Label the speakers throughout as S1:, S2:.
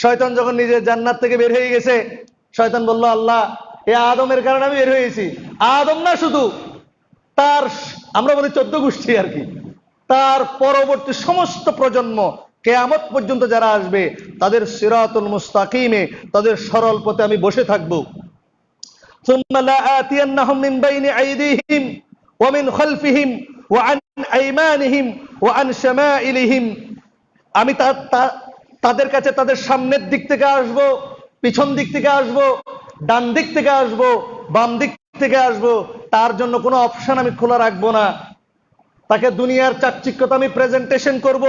S1: শয়তান যখন নিজের জান্নাত থেকে বের হয়ে গেছে, শয়তান বলল, আল্লাহ, এই আদমের কারণে আমি বের হয়েছি। আদম না শুধু, তার আমরা বলি 14 গোষ্ঠী আর কি, তার পরবর্তী সমস্ত প্রজন্ম কিয়ামত পর্যন্ত যারা আসবে তাদের সিরাতুল মুস্তাকিমে, তাদের সরল পথে আমি বসে থাকবো। সুম্মা লাআতিয়ান্নাহুম মিন বাইনি আইদিহিম ওয়া মিন খালফিহিম ওয়া আন আইমানিহিম ওয়া আন শামাইলিহিম। আমি তাদের কাছে তাদের সামনের দিক থেকে আসবো, পিছন দিক থেকে আসবো, ডান দিক থেকে আসবো, বাম দিক থেকে আসবো। তার জন্য কোনো অপশন আমি খোলা রাখবো না। তাকে দুনিয়ার চাকচিক্যতা আমি প্রেজেন্টেশন করব,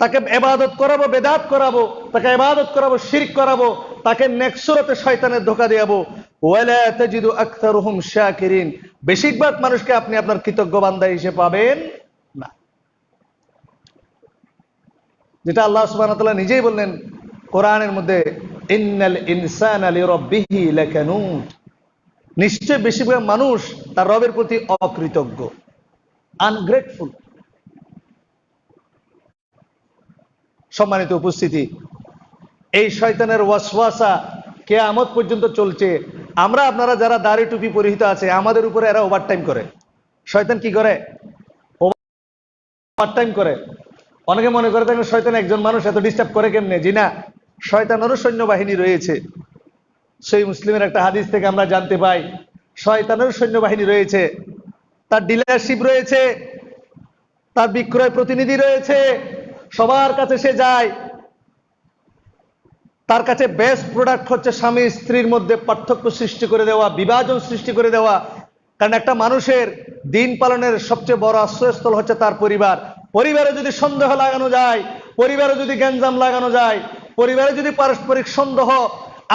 S1: তাকে ইবাদত করাবো, বেদাত করাবো, তাকে ইবাদত করাবো, শিরক করাবো, তাকে নেক্সুরতে শয়তানের ধোঁকা দিয়াবো। ওয়ালা তাজিদু আকতারুহুম শাকিরিন। বেশিরভাগ মানুষকে আপনি আপনার কৃতজ্ঞ বান্দা হিসেবে পাবেন না। যেটা আল্লাহ সুবহানাহু ওয়া তাআলা নিজেই বললেন কোরআনের মধ্যে, ইন্নাল ইনসানা লিরাব্বিহি লাকানুত। নিশ্চয় বেশিরভাগ মানুষ তার রবের প্রতি অকৃতজ্ঞ, আনগ্রেটফুল। সম্মানিত উপস্থিতি, এই শয়তানের ওয়াসওয়াসা কিয়ামত পর্যন্ত চলছে। আমরা আপনারা যারা দাড়ি টুপি পরিহিত আছে, আমাদের উপরে এরা ওভারটাইম করে। শয়তান কি করে? ওভারটাইম করে। অনেকে মনে করে থাকেন শয়তান একজন মানুষ, এত ডিস্টার্ব করে কেমনে? জি না, শয়তানেরও সৈন্যবাহিনী রয়েছে। সেই মুসলিমের একটা হাদিস থেকে আমরা জানতে পাই, শয়তানেরও সৈন্যবাহিনী রয়েছে, তার ডিলারশিপ রয়েছে, তার বিক্রয় প্রতিনিধি রয়েছে, সবার কাছে সে যায়। তার কাছে বেস্ট প্রোডাক্ট হচ্ছে স্বামী স্ত্রীর মধ্যে পার্থক্য সৃষ্টি করে দেওয়া, বিভাজন সৃষ্টি করে দেওয়া। কারণ একটা মানুষের দিন পালনের সবচেয়ে বড় আশ্রয়স্থল হচ্ছে তার পরিবার। পরিবারে যদি সন্দেহ লাগানো যায়, পরিবারে যদি গ্যাঞ্জাম লাগানো যায়, পরিবারে যদি পারস্পরিক সন্দেহ,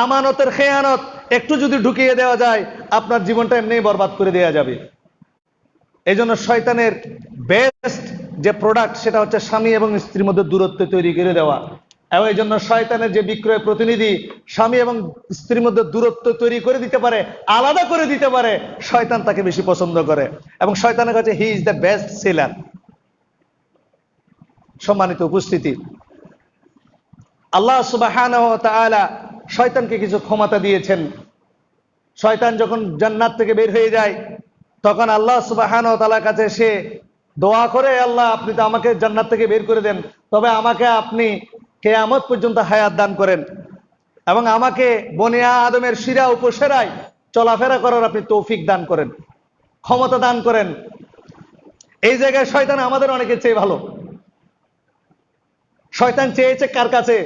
S1: আমানতের খেয়ানত একটু যদি ঢুকিয়ে দেওয়া যায়, আপনার জীবনটা এমনিই বরবাদ করে দেওয়া যাবে। এই জন্য শয়তানের বেস্ট যে প্রোডাক্ট সেটা হচ্ছে স্বামী এবং স্ত্রীর মধ্যে দূরত্ব তৈরি করে দেওয়া। এবং এই জন্য শয়তানের যে বিক্রয় প্রতিনিধি স্বামী এবং স্ত্রীর মধ্যে দূরত্ব তৈরি করে দিতে পারে, আলাদা করে দিতে পারে, শয়তান তাকে বেশি পছন্দ করে। এবং শয়তানের কাছে he is the best seller. সম্মানিত উপস্থিতি, আল্লাহ সুবহানাহু ওয়া তাআলা শয়তানকে কিছু ক্ষমতা দিয়েছেন। শয়তান যখন জান্নাত থেকে বের হয়ে যায়, তখন আল্লাহ সুবহানাহু ওয়া তাআলার কাছে সে দোয়া করে, আল্লাহ, আপনি তো আমাকে জান্নাত থেকে বের করে দেন, তবে আমাকে আপনি কিয়ামত পর্যন্ত হায়াত দান করেন এবং আমাকে বনি আদমের শিরা উপশিরায় চলাফেরা করার আপনি তৌফিক দান করেন, ক্ষমতা দান করেন। এই জায়গায় শয়তান আমাদের অনেকের চেয়ে ভালো। শয়তান চেয়েছে কার কাছে?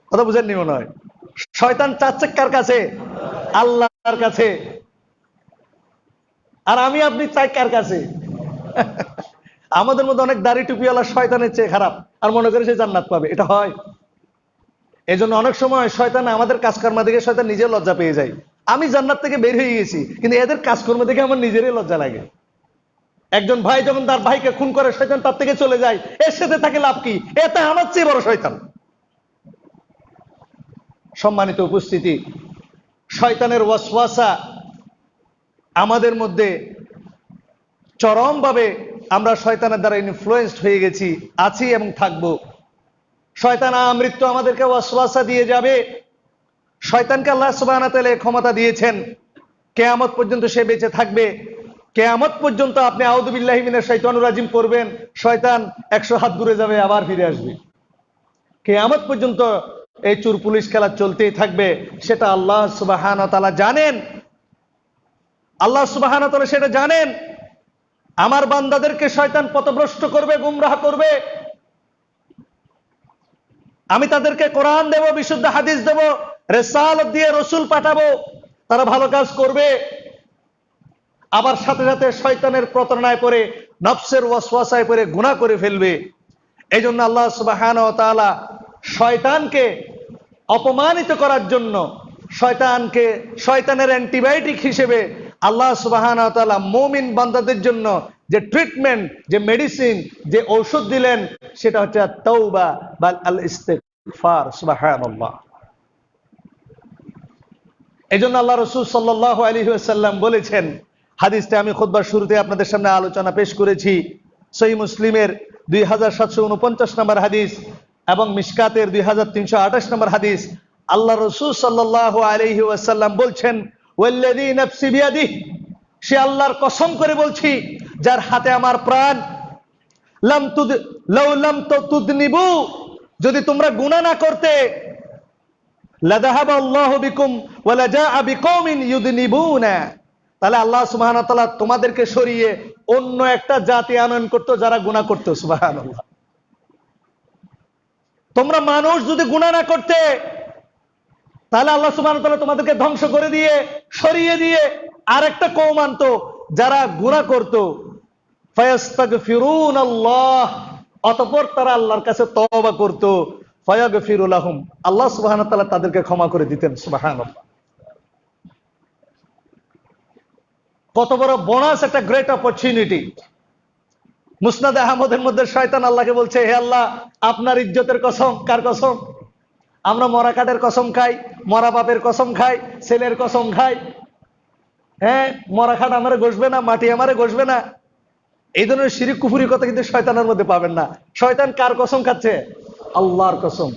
S1: কথা বুঝেননি মনে হয়। শয়তান চাচ্ছে কার কাছে? আল্লাহর কাছে। আর আমি আপনি চাই কার কাছে? আমাদের মধ্যে অনেক দাড়ি টুপিওয়ালা শয়তানের চেয়ে খারাপ, আর মনে করে সে জান্নাত পাবে। এটা হয়? এই জন্য অনেক সময় শয়তান আমাদের কাজকর্ম দেখে শয়তান নিজে লজ্জা পেয়ে যায়। আমি জান্নাত থেকে বের হয়ে গেছি, কিন্তু এদের কাজকর্ম দেখে আমার নিজেরই লজ্জা লাগে। একজন ভাই যখন তার ভাইকে খুন করে, শয়তান তার থেকে চলে যায়। এর সাথে তাকে লাভ কি? এতে আমার চেয়ে বড় শয়তান। সম্মানিত উপস্থিতি, শয়তানের ওয়াসওয়াসা আমাদের মধ্যে চরমভাবে, আমরা শয়তানের দ্বারা ইনফ্লুয়েন্সড হয়ে গেছি, আছি এবং থাকব। শয়তান আমৃত্যু আমাদেরকে ওয়াসওয়াসা দিয়ে যাবে। শয়তানকে আল্লাহ সুবহানাহু ওয়া তাআলা ক্ষমতা দিয়েছেন, কিয়ামত পর্যন্ত সে বেঁচে থাকবে। কিয়ামত পর্যন্ত আপনি আউযু বিল্লাহি মিনাশ শাইতানির রাজিম করবেন, শয়তান 100 হাত দূরে যাবে, আবার ফিরে আসবে। কিয়ামত পর্যন্ত এই চোর পুলিশ খেলা চলতেই থাকবে। সেটা আল্লাহ সুবহানাহু ওয়া তাআলা জানেন। আল্লাহ সুবহানাহু ওয়া তাআলা সেটা জানেন। আমার বান্দাদেরকে শয়তান পথভ্রষ্ট করবে, গুমরাহ করবে। আমি তাদেরকে কোরআন দেব, বিশুদ্ধ হাদিস দেব, রিসালাত দিয়ে রাসূল পাঠাবো, তারা ভালো কাজ করবে। আবার সাথে সাথে শয়তানের প্রতারণায় পড়ে, নফসের ওয়াসওয়াসায় পড়ে গুনাহ করে ফেলবে। এই জন্য আল্লাহ সুবহানাহু ওয়া তাআলা শয়তানকে অপমানিত করার জন্য, শয়তানের অ্যান্টিবায়োটিক হিসেবে আল্লাহ সুবহানাহু ওয়া তাআলা মুমিন বান্দাদের জন্য যে ট্রিটমেন্ট, যে মেডিসিন, যে ঔষধ দিলেন, সেটা হচ্ছে তাওবা বা আল ইস্তিগফার। সুবহানাল্লাহ। এই জন্য আল্লাহ রাসূল সাল্লাল্লাহু আলাইহি ওয়াসাল্লাম বলেছেন, হাদিসটা আমি খুতবার শুরুতে আপনাদের সামনে আলোচনা পেশ করেছি, সহিহ মুসলিমের 2749 নম্বর হাদিস, এবং মিশকাতের 2328 নম্বর হাদিস, আল্লাহ রাসূল সাল্লাল্লাহু আলাইহি ওয়াসাল্লাম বলছেন, ওয়াল্লাযী নাফসি বিয়াদিহি, সে আল্লাহর কসম করে বলছি যার হাতে আমার প্রাণ, লাউ লাম তুযনিবু, যদি তোমরা গুনাহ না করতে, লাযাহাবা আল্লাহু বিকুম ওয়া লাজাআ বিকওমিন ইউযনিবুনা, তাহলে আল্লাহ সুবহানাহু ওয়া তাআলা তোমাদেরকে সরিয়ে অন্য একটা জাতি আনয়ন করতো যারা গুনাহ করতো। সুবহানাল্লাহ। তোমরা মানুষ যদি গুনাহ না করতে, তাহলে আল্লাহ সুবহানাহু ওয়া তাআলা তোমাদেরকে ধ্বংস করে দিয়ে, সরিয়ে দিয়ে আরেকটা কওম আনতো যারা গুনাহ করতো। ফায়াস্তাগফিরুনাল্লাহ, অতঃপর তারা আল্লাহর কাছে তওবা করতো। ফায়াগফিরু লাহুম, আল্লাহ সুবহানাহু ওয়া তাআলা তাদেরকে ক্ষমা করে দিতেন। সুবহানাল্লাহ। কত বড় বোনাস, একটা গ্রেট অপরচুনিটি। মুসনাদ আহমদের মধ্যে শয়তান আল্লাহকে বলছে, হে আল্লাহ, আপনার ইজ্জতের কসম। কার কসম? আমরা মরা কাঠের কসম খাই, মরা বাপের কসম খাই, ছেলের কসম খাই। হ্যাঁ, মরা খাট আমারে ঘষবে না, মাটি আমারে ঘষবে না, এই ধরনের শিরক কুফরি কথা কিন্তু শয়তানের মধ্যে পাবেন না। শয়তান কার কসম খাচ্ছে? আল্লাহর কসম।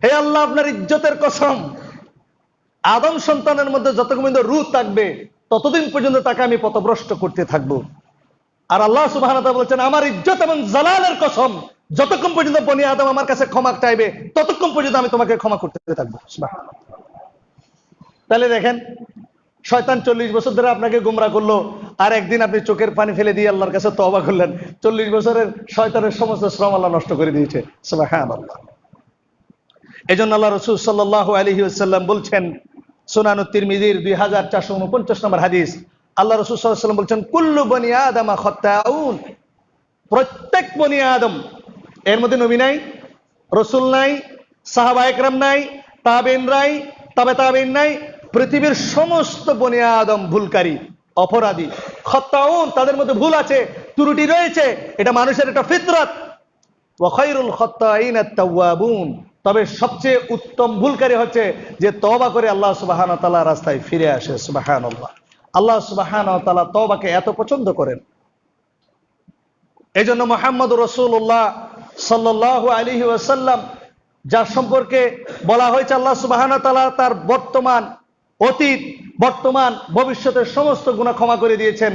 S1: হে আল্লাহ, আপনার ইজ্জতের কসম, আদম সন্তানের মধ্যে যতক্ষণ পর্যন্ত রূহ থাকবে ততদিন পর্যন্ত তাকে আমি পথভ্রষ্ট করতে থাকবো। আর আল্লাহ সুবহানাহু ওয়া তাআলা বলছেন, আমার ইজ্জত এবং জালালের কসম, যতক্ষণ পর্যন্ত বনি আদম আমার কাছে ক্ষমা চাইবে ততক্ষণ পর্যন্ত আমি তোমাকে ক্ষমা করতে থাকবো। সুবহানাল্লাহ। তাহলে দেখেন, শয়তান 40 বছর ধরে আপনাকে গোমরা করলো, আর একদিন আপনি চোখের পানি ফেলে দিয়ে আল্লাহর কাছে তওবা করলেন। 40 বছরের শয়তানের সমস্ত শ্রম আল্লাহ নষ্ট করে দিয়েছে। সুবহানাল্লাহ। এজন্য আল্লাহ রাসূল সাল্লাল্লাহু আলাইহি ওয়াসাল্লাম বলছেন, সুনান তিরমিজির 2449 নম্বর হাদিস, আল্লাহ রাসূল সাল্লাল্লাহু আলাইহি ওয়াসাল্লাম বলছেন, কুল্লু বনি আদম খাত্তাউন, প্রত্যেক বনি আদম, এর মধ্যে নবী নাই, রাসূল নাই, সাহাবায়ে কেরাম নাই, তাবেঈন নাই, তাবে তাবেঈন নাই, পৃথিবীর সমস্ত বনি আদম ভুলকারী, অপরাধী। খাত্তাউন, তাদের মধ্যে ভুল আছে, ত্রুটি রয়েছে, এটা মানুষের একটা ফিতরত। ওয়া খায়রুল খাত্তাইনা আত-তাওয়াবুন, তবে সবচেয়ে উত্তম ভুলকারী হচ্ছে যে তওবা করে আল্লাহ সুবহানাহু ওয়া তাআলার রাস্তায় ফিরে আসে। সুবহানাল্লাহ। আল্লাহ সুবহানাহু ওয়া তাআলা তওবাকে এত পছন্দ করেন। এজন্য মুহাম্মদুর রাসূলুল্লাহ সাল্লাল্লাহু আলাইহি ওয়াসাল্লাম, যার সম্পর্কে বলা হয়েছে আল্লাহ সুবহানাহু ওয়া তাআলা তার বর্তমান, অতীত, বর্তমান, ভবিষ্যতের সমস্ত গুনাহ ক্ষমা করে দিয়েছেন,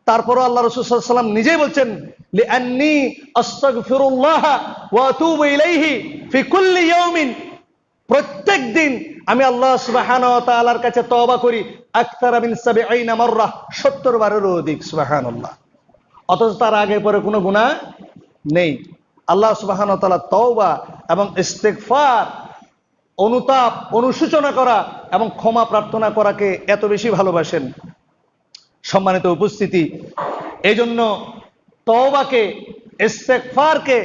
S1: তারপরও আল্লাহ রাসূল সাল্লাল্লাহু আলাইহি ওয়াসাল্লাম নিজেই বলছেন, লিআন্নী আস্তাগফিরুল্লাহ ওয়া আতুবু ইলাইহি ফি কুল্লি ইয়াউমিন, প্রত্যেক দিন আমি আল্লাহ সুবহানাহু ওয়া তাআলার কাছে তওবা করি আকতারা মিন ৭০ মাররা, ৭০ বারেরও অধিক। সুবহানাল্লাহ। অথচ তার আগে পরে কোনো গুনাহ নেই। আল্লাহ সুবহানাহু ওয়া তাআলা তওবা এবং ইস্তিগফার, অনুতাপ, অনুশোচনা করা এবং ক্ষমা প্রার্থনা করাকে এত বেশি ভালোবাসেন। সম্মানিত উপস্থিতি, এই জন্য তওবাকে, ইস্তিগফারকে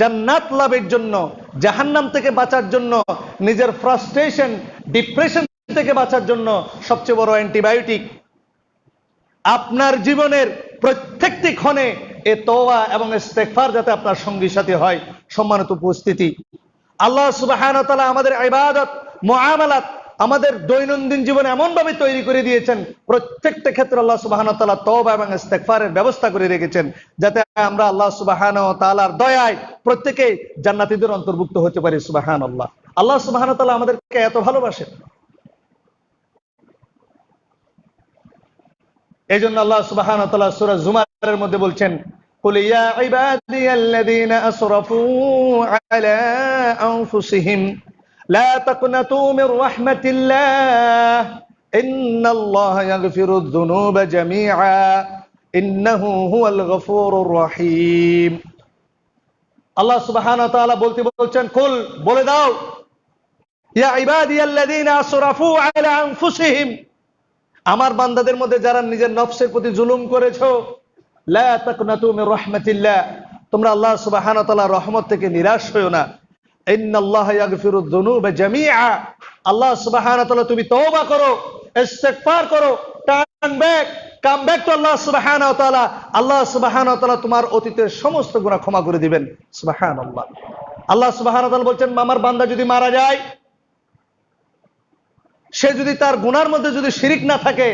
S1: জান্নাত লাভের জন্য, জাহান্নাম থেকে বাঁচার জন্য, নিজের ফ্রাস্ট্রেশন, ডিপ্রেশন থেকে বাঁচার জন্য সবচেয়ে বড় অ্যান্টিবায়োটিক। আপনার জীবনের প্রত্যেকটি ক্ষণে এ তওবা এবং ইস্তিগফার যাতে আপনার সঙ্গী সাথী হয়। সম্মানিত উপস্থিতি, আল্লাহ সুবহানাহু ওয়া তাআলা আমাদের ইবাদত, মুআমালাত, আমাদের দৈনন্দিন জীবনে এমন ভাবে তৈরি করে দিয়েছেন, প্রত্যেকটা ক্ষেত্রে আল্লাহ সুবহানাহু ওয়া তাআলা তওবা এবং ইস্তিগফারের ব্যবস্থা করে রেখেছেন, যাতে আমরা আল্লাহ সুবহানাহু ওয়া তাআলার দয়ায় প্রত্যেকেই জান্নাতীদের অন্তর্ভুক্ত হতে পারি। সুবহানাল্লাহ। আল্লাহ সুবহানাহু ওয়া তাআলা আমাদেরকে এত ভালোবাসেন। এইজন্য আল্লাহ সুবহানাহু ওয়া তাআলা সূরা জুমারের মধ্যে বলছেন, কুল ইয়া ইবাদিয়াল্লাযীনা আসরাফু আলা আনফুসিহিম লা তাকনাতু মির রাহমাতিল্লাহ ইন্নাল্লাহা ইয়াগফিরুয যুনুবা জামিআ ইন্নাহু হুয়াল গফুরুর রহিম। আল্লাহ সুবহানাহু ওয়া তাআলা বলছেন, কুল, বলে দাও, ইয়া ইবাদিয়াল্লাযীনা আসরাফু আলা আনফুসিহিম, আমার বান্দাদের মধ্যে যারা নিজের নফসের প্রতি জুলুম করেছো, লা তাকনাতু মির রাহমাতিল্লাহ, তোমরা আল্লাহ সুবহানাহু ওয়া তাআলার রহমত থেকে নিরাশ হয়ো না। ইন্নাল্লাহা ইয়াগফিরুয যুনুবা জামিআ, আল্লাহ সুবহানাহু ওয়া তাআলা, তুমি তওবা করো, ইস্তিগফার করো, turn back, come back to Allah সুবহানাহু ওয়া তাআলা। আল্লাহ সুবহানাহু ওয়া তাআলা তোমার অতীতের সমস্ত গুনাহ ক্ষমা করে দিবেন। সুবহানাল্লাহ। আল্লাহ সুবহানাহু ওয়া তাআলা বলছেন, আমার বান্দা যদি মারা যায়, সে যদি তার গুনার মধ্যে যদি শিরিক না থাকে,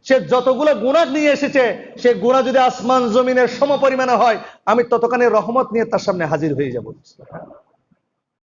S1: সে যতগুলো গুনাহ নিয়ে এসেছে, সে গুনাহ যদি আসমান জমিনের সমপরিমাণে হয়, আমি ততখানি রহমত নিয়ে তার সামনে হাজির হয়ে যাব।